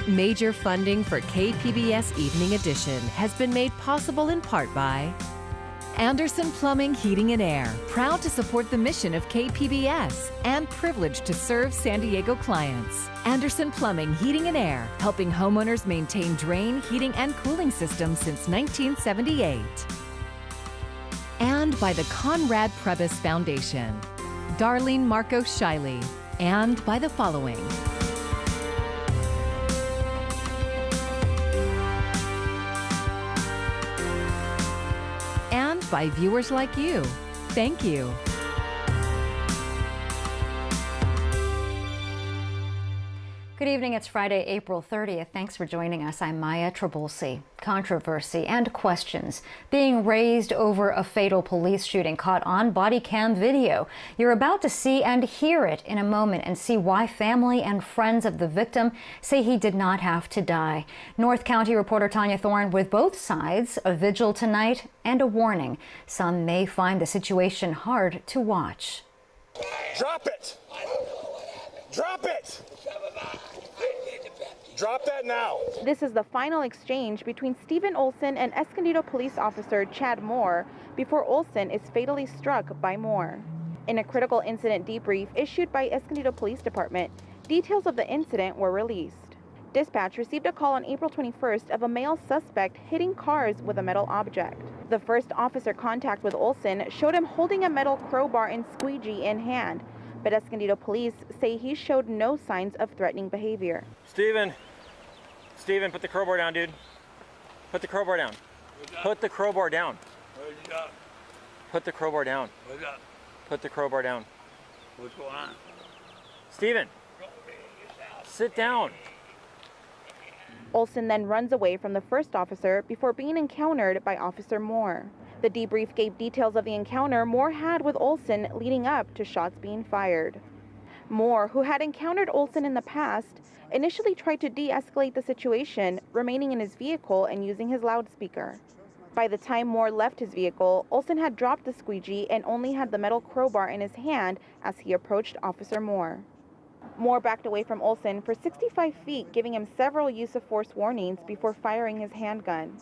Major funding for KPBS Evening Edition has been made possible in part by Anderson Plumbing, Heating and Air, proud to support the mission of KPBS and privileged to serve San Diego clients. Anderson Plumbing, Heating and Air, helping homeowners maintain drain, heating, and cooling systems since 1978. And by the Conrad Prebys Foundation, Darlene Marcos Shiley, and by the following. And by viewers like you. Thank you. Good evening. It's Friday, April 30th. Thanks for joining us. I'm Maya Trabulsi. Controversy and questions being raised over a fatal police shooting caught on Bodycam video. You're about to see and hear it in a moment and see why family and friends of the victim say he did not have to die. North County reporter Tanya Thorne with both sides, a vigil tonight and a warning. Some may find the situation hard to watch. Drop it! Drop it! Drop that now. This is the final exchange between Stephen Olson and Escondido police officer Chad Moore before Olson is fatally struck by Moore. In a critical incident debrief issued by Escondido Police Department, details of the incident were released. Dispatch received a call on April 21st of a male suspect hitting cars with a metal object. The first officer contact with Olson showed him holding a metal crowbar and squeegee in hand, but Escondido police say he showed no signs of threatening behavior. Steven, put the crowbar down, dude. Put the crowbar down. Put the crowbar down. Put the crowbar down. Put the crowbar down. What's going on? Steven, sit down. Olson then runs away from the first officer before being encountered by Officer Moore. The debrief gave details of the encounter Moore had with Olson leading up to shots being fired. Moore, who had encountered Olson in the past, initially tried to de-escalate the situation, remaining in his vehicle and using his loudspeaker. By the time Moore left his vehicle, Olson had dropped the squeegee and only had the metal crowbar in his hand as he approached Officer Moore. Moore backed away from Olson for 65 feet, giving him several use of force warnings before firing his handgun.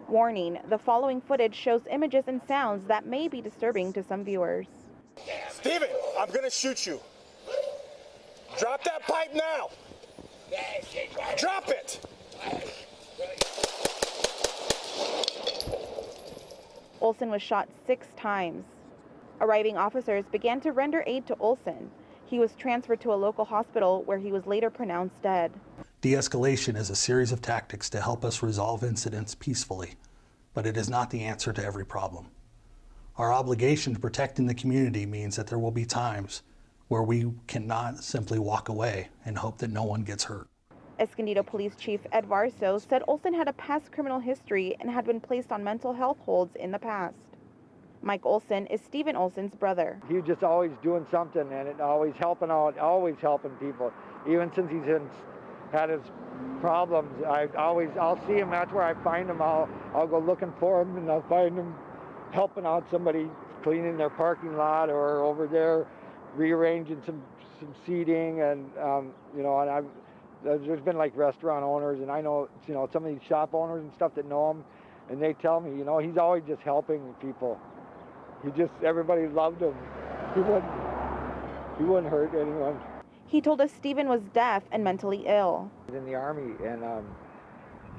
Warning, the following footage shows images and sounds that may be disturbing to some viewers. Steven, I'm gonna shoot you. Drop that pipe now. Drop it. Olson was shot 6 times. Arriving officers began to render aid to Olson. He was transferred to a local hospital where he was later pronounced dead. De-escalation is a series of tactics to help us resolve incidents peacefully, but it is not the answer to every problem. Our obligation to protecting the community means that there will be times where we cannot simply walk away and hope that no one gets hurt. Escondido Police Chief Ed Varso said Olson had a past criminal history and had been placed on mental health holds in the past. Mike Olson is Stephen Olson's brother. He was just always doing something and always helping out, always helping people. Even since he's had his problems, I'll see him, that's where I find him. I'll go looking for him and I'll find him helping out somebody cleaning their parking lot or over there rearranging some seating and there's been like restaurant owners and I know some of these shop owners and stuff that know him and they tell me he's always just helping people. Everybody loved him. He wouldn't hurt anyone. He told us Stephen was deaf and mentally ill. He's in the Army and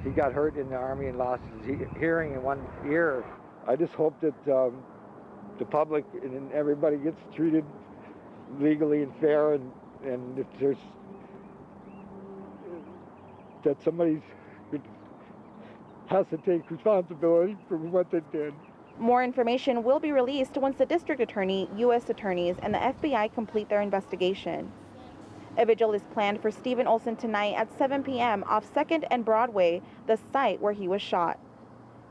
he got hurt in the Army and lost his hearing in one ear. I just hope that the public and everybody gets treated legally and fair and if there's that somebody has to take responsibility for what they did. More information will be released once the district attorney, U.S. attorneys, and the FBI complete their investigation. A vigil is planned for Stephen Olson tonight at 7 p.m. off 2nd and Broadway, the site where he was shot.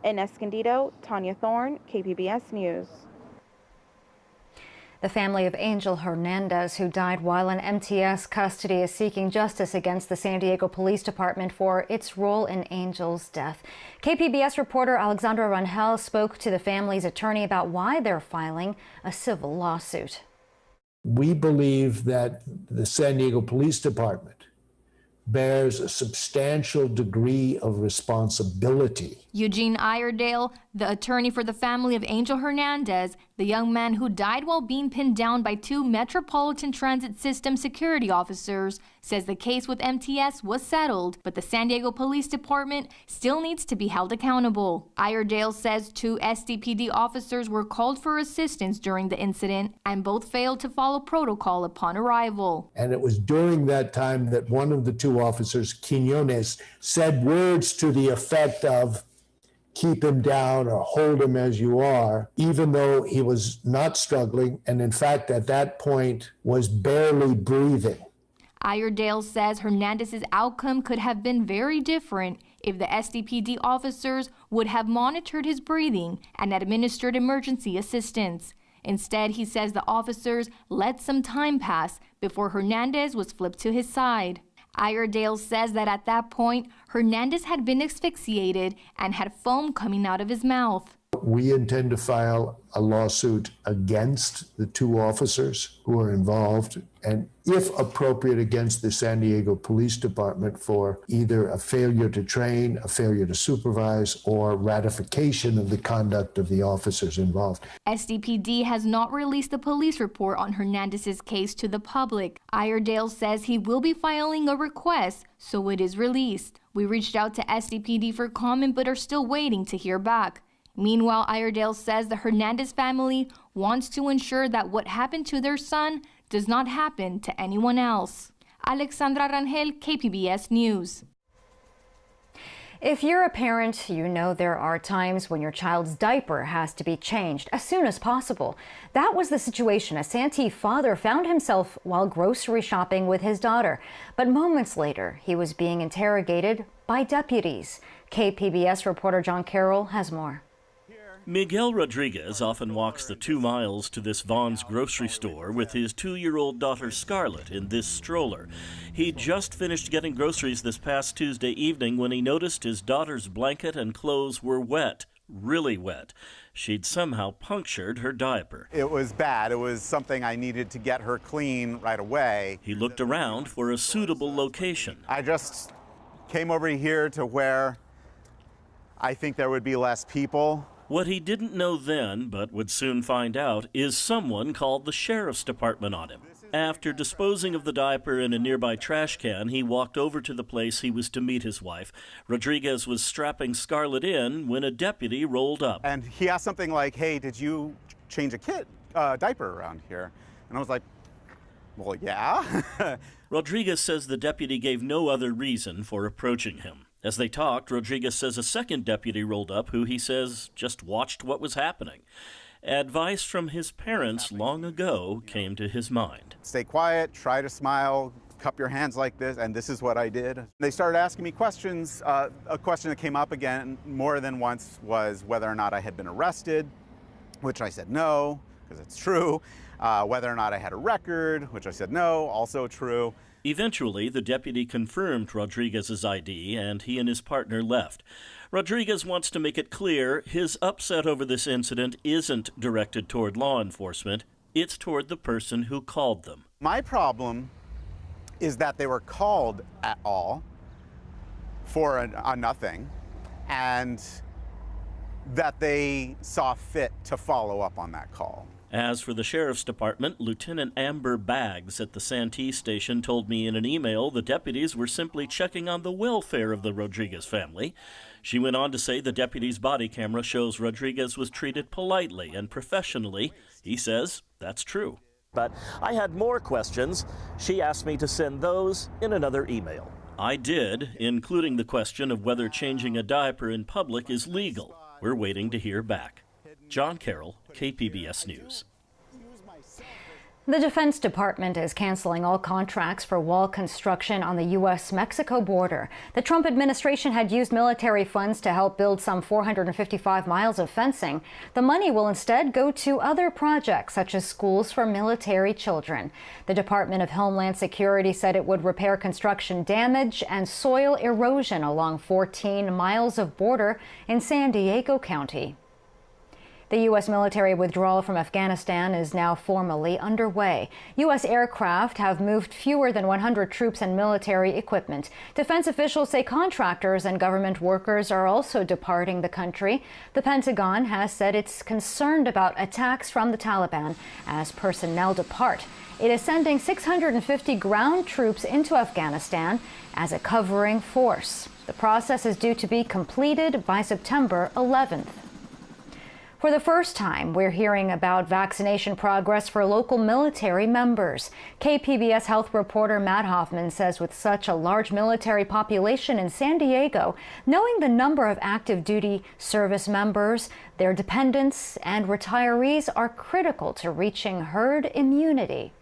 In Escondido, Tanya Thorne, KPBS News. The family of Angel Hernandez, who died while in MTS custody, is seeking justice against the San Diego Police Department for its role in Angel's death. KPBS reporter Alexandra Rangel spoke to the family's attorney about why they're filing a civil lawsuit. We believe that the San Diego Police Department bears a substantial degree of responsibility. Eugene Iredale, the attorney for the family of Angel Hernandez, the young man who died while being pinned down by 2 Metropolitan Transit System security officers, says the case with MTS was settled, but the San Diego Police Department still needs to be held accountable. Iredale says 2 SDPD officers were called for assistance during the incident, and both failed to follow protocol upon arrival. And it was during that time that one of the 2 officers, Quinones, said words to the effect of, "Keep him down or hold him as you are," even though he was not struggling, and in fact at that point was barely breathing. Iredale says Hernandez's outcome could have been very different if the SDPD officers would have monitored his breathing and administered emergency assistance. Instead, he says the officers let some time pass before Hernandez was flipped to his side. Iredale says that at that point, Hernandez had been asphyxiated and had foam coming out of his mouth. We intend to file a lawsuit against the 2 officers who are involved, and if appropriate, against the San Diego Police Department for either a failure to train, a failure to supervise, or ratification of the conduct of the officers involved. SDPD has not released the police report on Hernandez's case to the public. Iredale says he will be filing a request so it is released. We reached out to SDPD for comment but are still waiting to hear back. Meanwhile, Iredale says the Hernandez family wants to ensure that what happened to their son does not happen to anyone else. Alexandra Rangel, KPBS News. If you're a parent, you know there are times when your child's diaper has to be changed as soon as possible. That was the situation a Santee father found himself while grocery shopping with his daughter. But moments later, he was being interrogated by deputies. KPBS reporter John Carroll has more. Miguel Rodriguez often walks the 2 miles to this Vaughn's grocery store with his 2-year-old daughter Scarlett in this stroller. He just finished getting groceries this past Tuesday evening when he noticed his daughter's blanket and clothes were wet, really wet. She'd somehow punctured her diaper. It was bad. It was something I needed to get her clean right away. He looked around for a suitable location. I just came over here to where I think there would be less people. What he didn't know then, but would soon find out, is someone called the sheriff's department on him. After disposing of the diaper in a nearby trash can, he walked over to the place he was to meet his wife. Rodriguez was strapping Scarlett in when a deputy rolled up. And he asked something like, "Hey, did you change a diaper around here?" And I was like, "Well, yeah." Rodriguez says the deputy gave no other reason for approaching him. As they talked, Rodriguez says a second deputy rolled up who he says just watched what was happening. Advice from his parents long ago came to his mind. Stay quiet, try to smile, cup your hands like this, and this is what I did. They started asking me questions. A question that came up again more than once was whether or not I had been arrested, which I said no, because it's true. Whether or not I had a record, which I said no, also true. Eventually, the deputy confirmed Rodriguez's ID, and he and his partner left. Rodriguez wants to make it clear his upset over this incident isn't directed toward law enforcement. It's toward the person who called them. My problem is that they were called at all for a nothing, and that they saw fit to follow up on that call. As for the sheriff's department, Lieutenant Amber Baggs at the Santee station told me in an email the deputies were simply checking on the welfare of the Rodriguez family. She went on to say the deputy's body camera shows Rodriguez was treated politely and professionally. He says that's true. But I had more questions. She asked me to send those in another email. I did, including the question of whether changing a diaper in public is legal. We're waiting to hear back. John Carroll, KPBS News. The Defense Department is canceling all contracts for wall construction on the U.S.-Mexico border. The Trump administration had used military funds to help build some 455 miles of fencing. The money will instead go to other projects, such as schools for military children. The Department of Homeland Security said it would repair construction damage and soil erosion along 14 miles of border in San Diego County. The U.S. military withdrawal from Afghanistan is now formally underway. U.S. aircraft have moved fewer than 100 troops and military equipment. Defense officials say contractors and government workers are also departing the country. The Pentagon has said it's concerned about attacks from the Taliban as personnel depart. It is sending 650 ground troops into Afghanistan as a covering force. The process is due to be completed by September 11th. For the first time, we're hearing about vaccination progress for local military members. KPBS health reporter Matt Hoffman says with such a large military population in San Diego, knowing the number of active duty service members, their dependents, and retirees are critical to reaching herd immunity.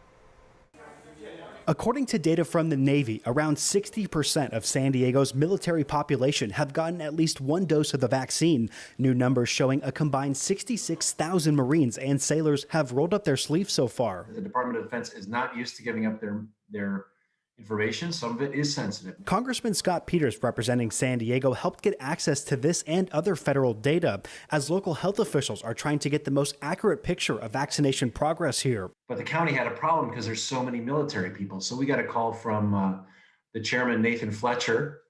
According to data from the Navy, around 60% of San Diego's military population have gotten at least one dose of the vaccine. New numbers showing a combined 66,000 Marines and sailors have rolled up their sleeves so far. The Department of Defense is not used to giving up their information. Some of it is sensitive. Congressman Scott Peters, representing San Diego, helped get access to this and other federal data as local health officials are trying to get the most accurate picture of vaccination progress here. But the county had a problem because there's so many military people. So we got a call from the chairman, Nathan Fletcher,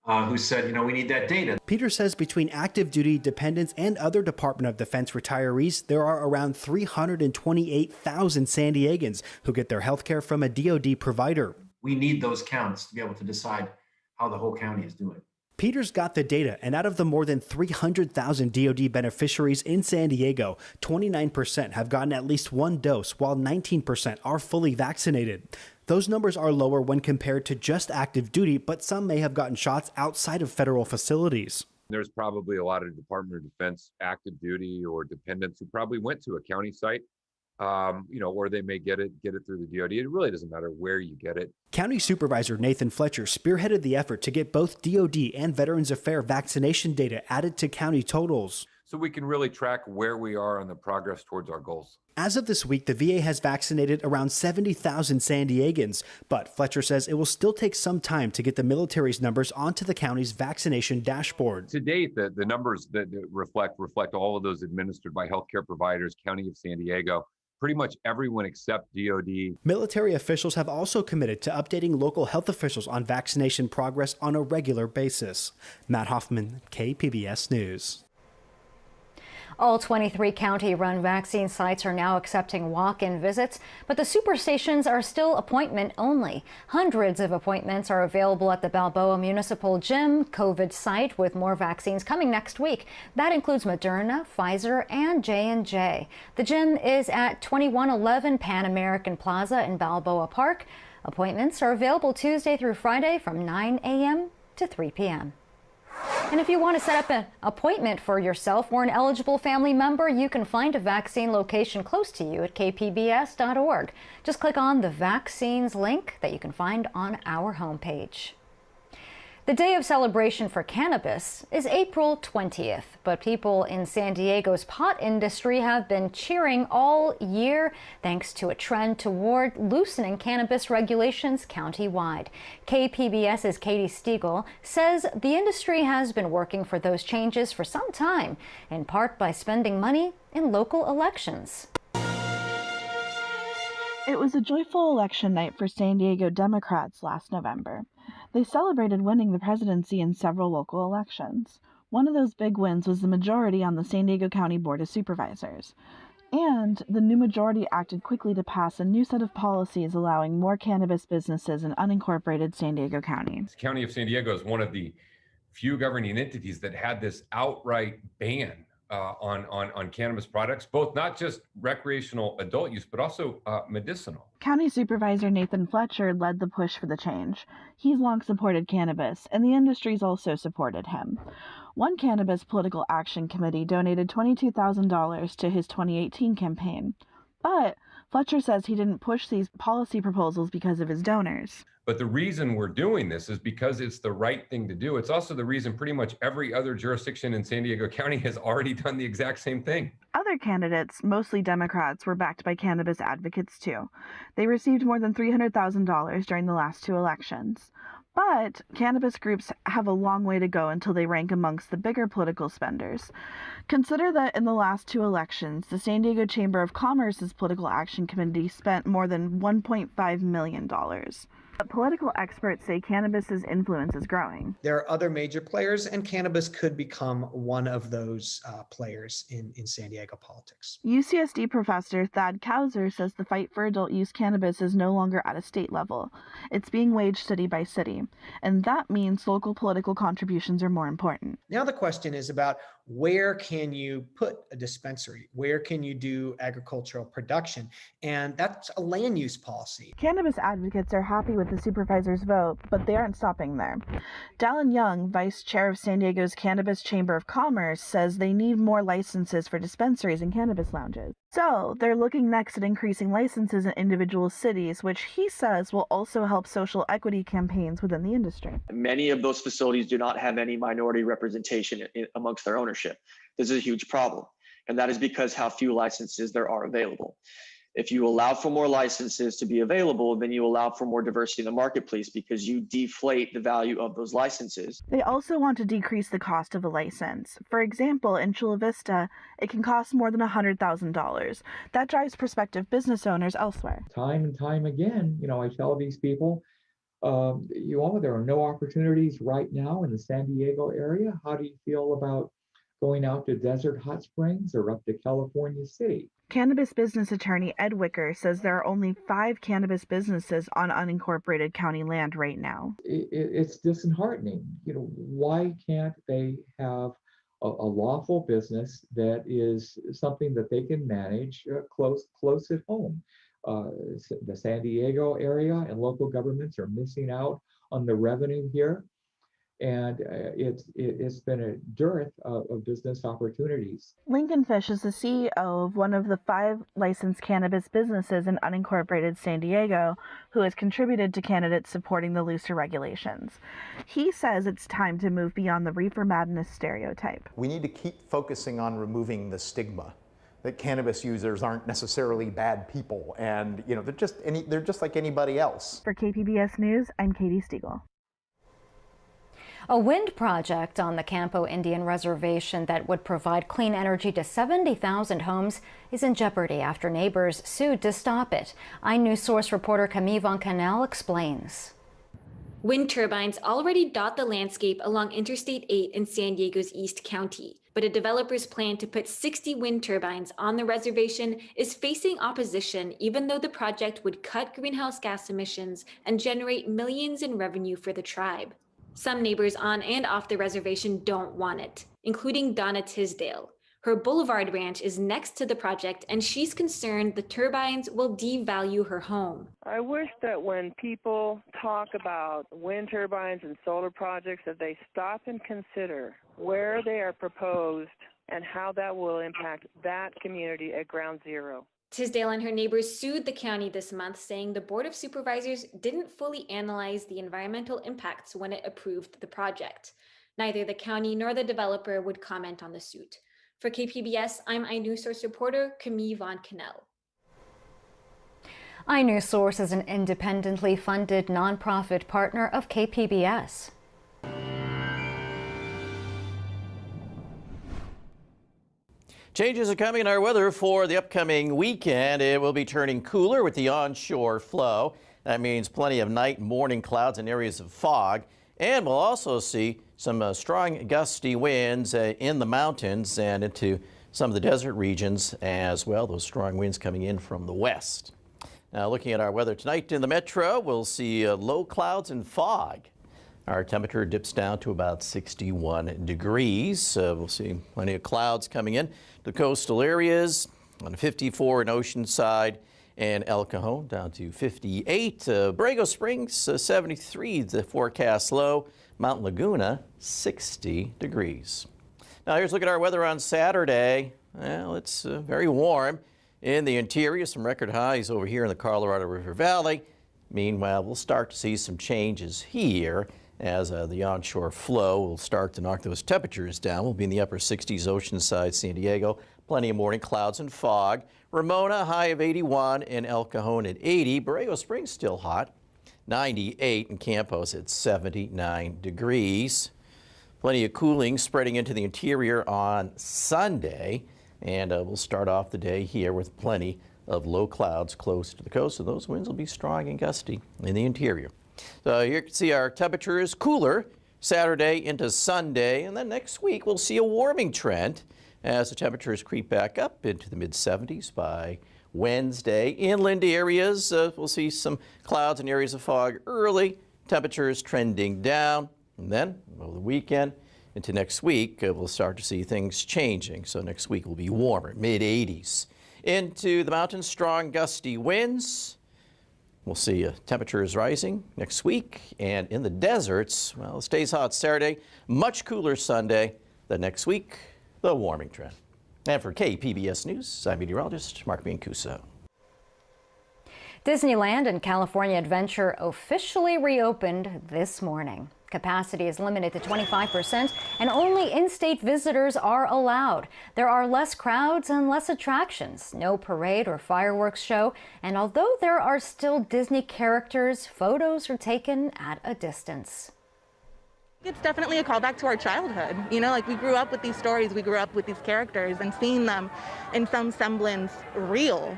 who said, we need that data. Peters says between active duty dependents and other Department of Defense retirees, there are around 328,000 San Diegans who get their health care from a DoD provider. We need those counts to be able to decide how the whole county is doing. Peters got the data, and out of the more than 300,000 DoD beneficiaries in San Diego, 29% have gotten at least one dose, while 19% are fully vaccinated. Those numbers are lower when compared to just active duty, but some may have gotten shots outside of federal facilities. There's probably a lot of Department of Defense active duty or dependents who probably went to a county site. Or they may get it through the DoD. It really doesn't matter where you get it. County Supervisor Nathan Fletcher spearheaded the effort to get both DoD and Veterans Affairs vaccination data added to county totals, so we can really track where we are on the progress towards our goals. As of this week, the VA has vaccinated around 70,000 San Diegans, but Fletcher says it will still take some time to get the military's numbers onto the county's vaccination dashboard. To date, the numbers that reflect all of those administered by healthcare providers, County of San Diego, pretty much everyone except DoD. Military officials have also committed to updating local health officials on vaccination progress on a regular basis. Matt Hoffman, KPBS News. All 23 county-run vaccine sites are now accepting walk-in visits, but the superstations are still appointment only. Hundreds of appointments are available at the Balboa Municipal Gym COVID site, with more vaccines coming next week. That includes Moderna, Pfizer, and J&J. The gym is at 2111 Pan American Plaza in Balboa Park. Appointments are available Tuesday through Friday from 9 a.m. to 3 p.m. And if you want to set up an appointment for yourself or an eligible family member, you can find a vaccine location close to you at kpbs.org. Just click on the vaccines link that you can find on our homepage. The day of celebration for cannabis is April 20th, but people in San Diego's pot industry have been cheering all year thanks to a trend toward loosening cannabis regulations countywide. KPBS's Katie Stiegel says the industry has been working for those changes for some time, in part by spending money in local elections. It was a joyful election night for San Diego Democrats last November. They celebrated winning the presidency in several local elections. One of those big wins was the majority on the San Diego County Board of Supervisors. And the new majority acted quickly to pass a new set of policies allowing more cannabis businesses in unincorporated San Diego County. The County of San Diego is one of the few governing entities that had this outright ban on cannabis products, both not just recreational adult use, but also medicinal. County Supervisor Nathan Fletcher led the push for the change. He's long supported cannabis, and the industry's also supported him. One cannabis political action committee donated $22,000 to his 2018 campaign. But Fletcher says he didn't push these policy proposals because of his donors. But the reason we're doing this is because it's the right thing to do. It's also the reason pretty much every other jurisdiction in San Diego County has already done the exact same thing. Other candidates, mostly Democrats, were backed by cannabis advocates too. They received more than $300,000 during the last two elections. But cannabis groups have a long way to go until they rank amongst the bigger political spenders. Consider that in the last 2 elections, the San Diego Chamber of Commerce's Political Action Committee spent more than $1.5 million. But political experts say cannabis's influence is growing. There are other major players, and cannabis could become one of those players in San Diego politics. UCSD professor Thad Kauser says the fight for adult use cannabis is no longer at a state level. It's being waged city by city, and that means local political contributions are more important. Now the question is about where can you put a dispensary? Where can you do agricultural production? And that's a land use policy. Cannabis advocates are happy with the supervisor's vote, but they aren't stopping there. Dallin Young, vice chair of San Diego's Cannabis Chamber of Commerce, says they need more licenses for dispensaries and cannabis lounges. So they're looking next at increasing licenses in individual cities, which he says will also help social equity campaigns within the industry. Many of those facilities do not have any minority representation amongst their ownership. This is a huge problem, and that is because how few licenses there are available. If you allow for more licenses to be available, then you allow for more diversity in the marketplace because you deflate the value of those licenses. They also want to decrease the cost of a license. For example, in Chula Vista, it can cost more than $100,000. That drives prospective business owners elsewhere. Time and time again, I tell these people, there are no opportunities right now in the San Diego area. How do you feel about going out to Desert Hot Springs or up to California City? Cannabis business attorney Ed Wicker says there are only 5 cannabis businesses on unincorporated county land right now. It's disheartening. Why can't they have a lawful business that is something that they can manage close at home? The San Diego area and local governments are missing out on the revenue here. And it's been a dearth of business opportunities. Lincoln Fish is the CEO of one of the 5 licensed cannabis businesses in unincorporated San Diego who has contributed to candidates supporting the looser regulations. He says it's time to move beyond the reefer madness stereotype. We need to keep focusing on removing the stigma that cannabis users aren't necessarily bad people, and they're just like anybody else. For KPBS News, I'm Katie Stiegel. A wind project on the Campo Indian Reservation that would provide clean energy to 70,000 homes is in jeopardy after neighbors sued to stop it. iNews Source reporter Camille Von Canel explains. Wind turbines already dot the landscape along Interstate 8 in San Diego's East County, but a developer's plan to put 60 wind turbines on the reservation is facing opposition, even though the project would cut greenhouse gas emissions and generate millions in revenue for the tribe. Some neighbors on and off the reservation don't want it, including Donna Tisdale. Her Boulevard Ranch is next to the project, and she's concerned the turbines will devalue her home. I wish that when people talk about wind turbines and solar projects, that they stop and consider where they are proposed and how that will impact that community at ground zero. Tisdale and her neighbors sued the county this month, saying the Board of Supervisors didn't fully analyze the environmental impacts when it approved the project. Neither the county nor the developer would comment on the suit. For KPBS, I'm iNews Source reporter Camille Von Canel. iNews Source is an independently funded nonprofit partner of KPBS. Changes are coming in our weather for the upcoming weekend. It will be turning cooler with the onshore flow. That means plenty of night and morning clouds and areas of fog. And we'll also see some strong gusty winds in the mountains and into some of the desert regions as well. Those strong winds coming in from the west. Now looking at our weather tonight in the metro, we'll see low clouds and fog. Our temperature dips down to about 61 degrees. We'll see plenty of clouds coming in. The coastal areas on 54 in Oceanside and El Cajon down to 58. Borrego Springs 73 the forecast low. Mount Laguna 60 degrees. Now here's a look at our weather on Saturday. Well, it's very warm in the interior. Some record highs over here in the Colorado River Valley. Meanwhile, we'll start to see some changes here as the onshore flow will start to knock those temperatures down. We'll be in the upper 60s, Oceanside, San Diego. Plenty of morning clouds and fog. Ramona, high of 81, and El Cajon at 80. Borrego Springs still hot. 98 in Campos at 79 degrees. Plenty of cooling spreading into the interior on Sunday. And we'll start off the day here with plenty of low clouds close to the coast. So those winds will be strong and gusty in the interior. So here you can see our temperature is cooler Saturday into Sunday. And then next week we'll see a warming trend as the temperatures creep back up into the mid-70s by Wednesday. Inland areas, we'll see some clouds and areas of fog early. Temperatures trending down. And then over the weekend into next week, we'll start to see things changing. So next week will be warmer, mid-80s. Into the mountains, strong gusty winds. We'll see temperatures rising next week. And in the deserts, well, it stays hot Saturday, much cooler Sunday. Then next week, the warming trend. And for KPBS News, I'm meteorologist Mark Biancuso. Disneyland and California Adventure officially reopened this morning. Capacity is limited to 25% and only in-state visitors are allowed. There are less crowds and less attractions, no parade or fireworks show, and although there are still Disney characters, photos are taken at a distance. It's definitely a callback to our childhood. You know, like we grew up with these stories, we grew up with these characters, and seeing them in some semblance real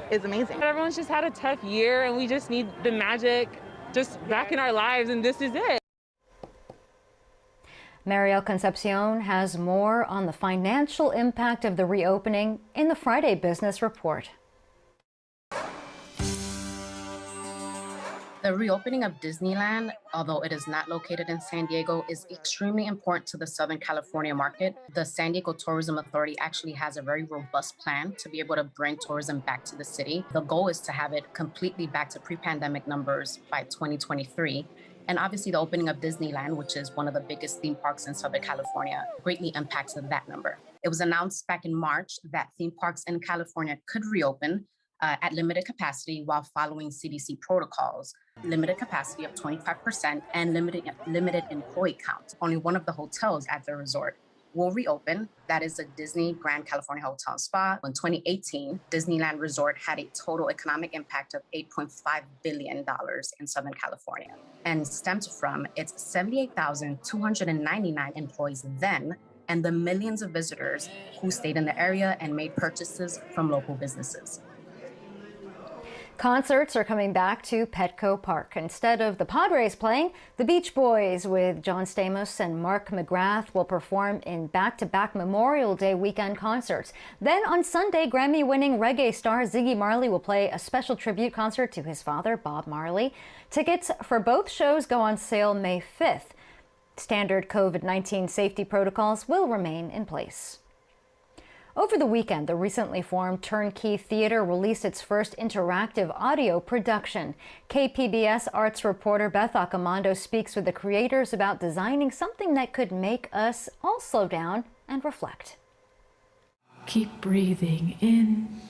is amazing. Everyone's just had a tough year and we just need the magic just back in our lives, and this is it. Mariel Concepcion has more on the financial impact of the reopening in the Friday Business Report. The reopening of Disneyland, although it is not located in San Diego, is extremely important to the Southern California market. The San Diego Tourism Authority actually has a very robust plan to be able to bring tourism back to the city. The goal is to have it completely back to pre-pandemic numbers by 2023. And obviously the opening of Disneyland, which is one of the biggest theme parks in Southern California, greatly impacts that number. It was announced back in March that theme parks in California could reopen at limited capacity while following CDC protocols, limited capacity of 25% and limited employee count. Only one of the hotels at the resort will reopen. That is the Disney Grand California Hotel and Spa. In 2018, Disneyland Resort had a total economic impact of $8.5 billion in Southern California and stemmed from its 78,299 employees then and the millions of visitors who stayed in the area and made purchases from local businesses. Concerts are coming back to Petco Park. Instead of the Padres playing, the Beach Boys with John Stamos and Mark McGrath will perform in back-to-back Memorial Day weekend concerts. Then on Sunday, Grammy-winning reggae star Ziggy Marley will play a special tribute concert to his father, Bob Marley. Tickets for both shows go on sale May 5th. Standard COVID-19 safety protocols will remain in place. Over the weekend, the recently formed Turnkey Theater released its first interactive audio production. KPBS arts reporter Beth Accomando speaks with the creators about designing something that could make us all slow down and reflect. Keep breathing in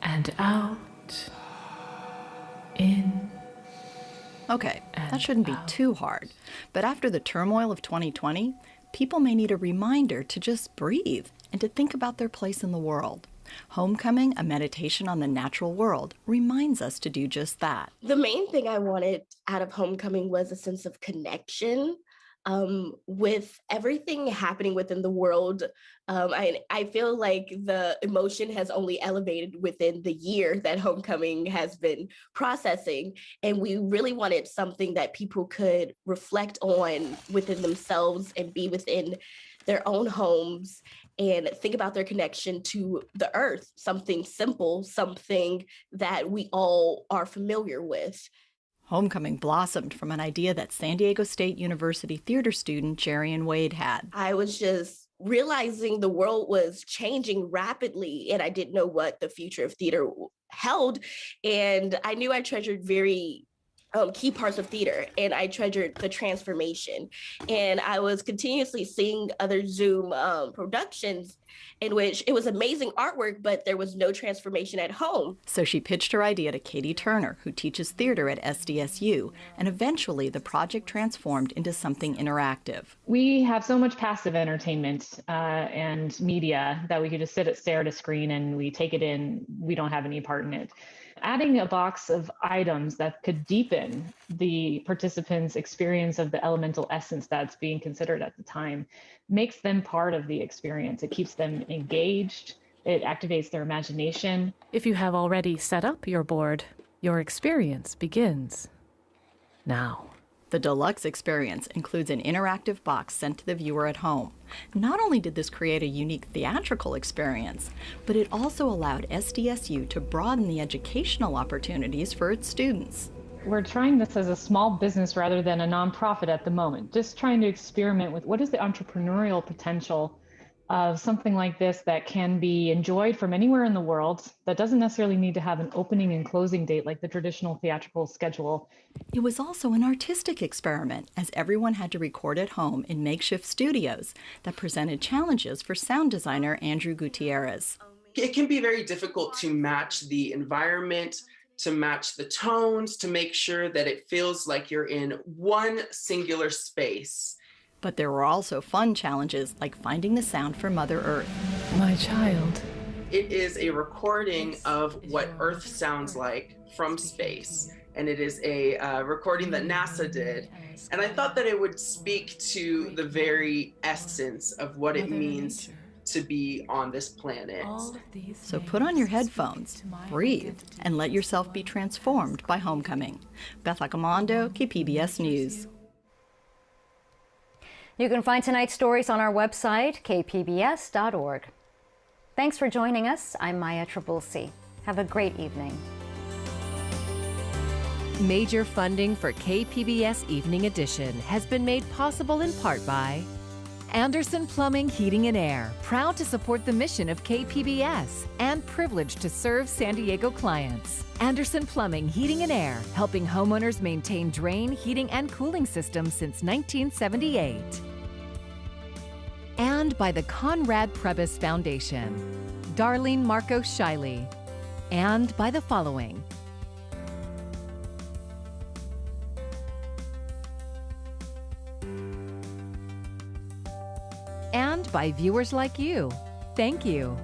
and out, in. Okay, that shouldn't be too hard. But after the turmoil of 2020, people may need a reminder to just breathe and to think about their place in the world. Homecoming, a meditation on the natural world, reminds us to do just that. The main thing I wanted out of Homecoming was a sense of connection. With everything happening within the world, I feel like the emotion has only elevated within the year that Homecoming has been processing. And we really wanted something that people could reflect on within themselves and be within their own homes and think about their connection to the earth, something simple, something that we all are familiar with. Homecoming blossomed from an idea that San Diego State University theater student Jerian Wade had. I was just realizing the world was changing rapidly and I didn't know what the future of theater held. And I knew I treasured very key parts of theater, and I treasured the transformation. And I was continuously seeing other Zoom productions in which it was amazing artwork, but there was no transformation at home. So she pitched her idea to Katie Turner, who teaches theater at SDSU, and eventually the project transformed into something interactive. We have so much passive entertainment and media that we could just stare at a screen and we take it in. We don't have any part in it. Adding a box of items that could deepen the participants' experience of the elemental essence that's being considered at the time makes them part of the experience. It keeps them engaged. It activates their imagination. If you have already set up your board, your experience begins now. The deluxe experience includes an interactive box sent to the viewer at home. Not only did this create a unique theatrical experience, but it also allowed SDSU to broaden the educational opportunities for its students. We're trying this as a small business rather than a nonprofit at the moment, just trying to experiment with what is the entrepreneurial potential of something like this that can be enjoyed from anywhere in the world, that doesn't necessarily need to have an opening and closing date like the traditional theatrical schedule. It was also an artistic experiment, as everyone had to record at home in makeshift studios that presented challenges for sound designer Andrew Gutierrez. It can be very difficult to match the environment, to match the tones, to make sure that it feels like you're in one singular space. But there were also fun challenges like finding the sound for Mother Earth. My child. It is a recording of what Earth sounds like from space. And it is a recording that NASA did. And I thought that it would speak to the very essence of what it means to be on this planet. So put on your headphones, breathe, and let yourself be transformed by Homecoming. Beth Accomando, KPBS News. You can find tonight's stories on our website, kpbs.org. Thanks for joining us. I'm Maya Trabulsi. Have a great evening. Major funding for KPBS Evening Edition has been made possible in part by Anderson Plumbing, Heating and Air, proud to support the mission of KPBS and privileged to serve San Diego clients. Anderson Plumbing, Heating and Air, helping homeowners maintain drain, heating, and cooling systems since 1978. And by the Conrad Prebys Foundation, Darlene Marcos Shiley, and by the following. And by viewers like you. Thank you.